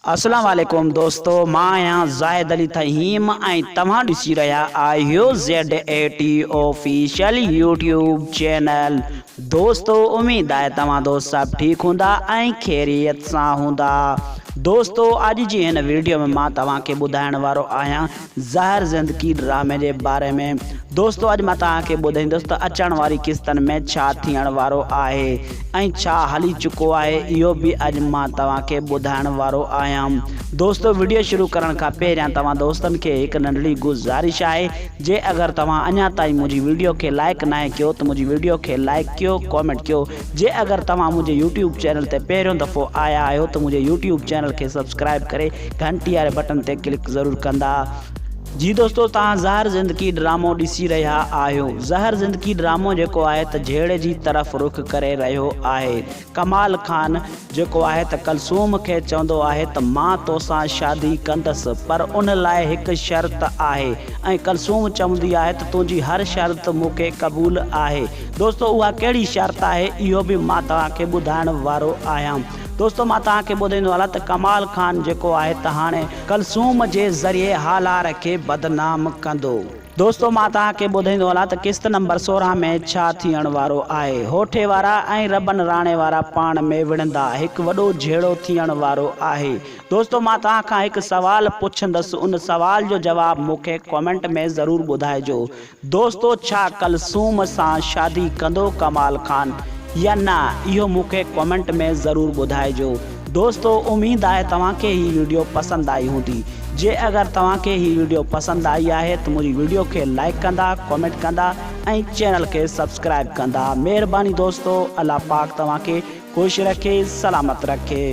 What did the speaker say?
अस्सलाम वालेकुम दोस्तों, मां आहियां ज़ाहिद अली तहीम ऐं तव्हां ॾिसी रहिया आहियो Z80 ऑफिशियल यूट्यूब चैनल। दोस्तों उम्मीद आहे तव्हां दोस्त सभु ठीकु हूंदा ऐं ख़ैरियत सां हूंदा। दोस्तों अॼु जी हिन वीडियो में मां तव्हांखे ॿुधाइण वारो आहियां ज़हर ज़िंदगी ड्रामे जे बारे में। दोस्तों अॼु मां तव्हांखे ॿुधाईंदुसि त अचण वारी किस्तनि में छा थियण वारो आहे ऐं छा हली चुको आहे, इहो बि अॼु मां तव्हांखे ॿुधाइण वारो आहियां। दोस्तों वीडियो शुरू करण खां पहिरियां तव्हां दोस्तनि खे हिकु नंढड़ी गुज़ारिश आहे, जे अगरि तव्हां अञा ताईं मुंहिंजी वीडियो खे लाइक न कयो त मुंहिंजी वीडियो खे लाइक कयो, कॉमेंट कयो। जे अगरि तव्हां मुंहिंजे यूट्यूब चैनल ते पहिरियों दफ़ो आया आहियो त मुंहिंजे यूट्यूब चैनल खे सब्सक्राइब करे घंटी वारे बटन ते क्लिक ज़रूरु कंदा। जी दोस्तों, तव्हां ज़हर ज़िंदगी ड्रामो ॾिसी रहिया आहियो। ज़हर ज़िंदगी ड्रामो जेको आहे त जहिड़े जी तरफ़ रुख करे रहियो आहे। कमाल खान जेको आहे त कलसूम खे चवंदो आहे त मां तोसां शादी कंदसि, पर उन लाइ हिकु शर्त आहे, ऐं कलसूम चवंदी आहे त तुंहिंजी हर शर्त मूंखे क़बूल आहे। दोस्तों उहा कहिड़ी शर्त आहे, इहो बि मां तव्हांखे ॿुधाइण वारो आहियां। दोस्तों मां तव्हांखे ॿुधाईंदो हलां त कमाल खान जेको आहे त हाणे कलसूम जे ज़रिए हालार खे बदनाम कंदो। दोस्तों मां तव्हांखे ॿुधाईंदो हलां त किस्त नंबर 16 में छा थियण वारो आहे। होठे वारा ऐं रबन राणे वारा पाण में विढ़ंदा, हिकु वॾो झेड़ो थियण वारो आहे। दोस्तों मां तव्हांखां हिकु सवाल पुछंदुसि, उन सवाल जो जवाबु मूंखे कॉमेंट में ज़रूरु ॿुधाइजो। दोस्तों छा कलसूम सां शादी कंदो कमाल खान या न, इहो मूंखे कॉमेंट में ज़रूरु ॿुधाइजो। दोस्तों उम्मीद आहे तव्हांखे ही वीडियो पसंदि आई हूंदी। जे अगरि तव्हांखे ही वीडियो पसंदि आई आहे त मुंहिंजी वीडियो खे लाइक कंदा, कॉमेंट कंदा ऐं चैनल खे सब्सक्राइब कंदा। महिरबानी दोस्तों, अल्लाह पाक तव्हांखे ख़ुशि रखे, सलामत रखे।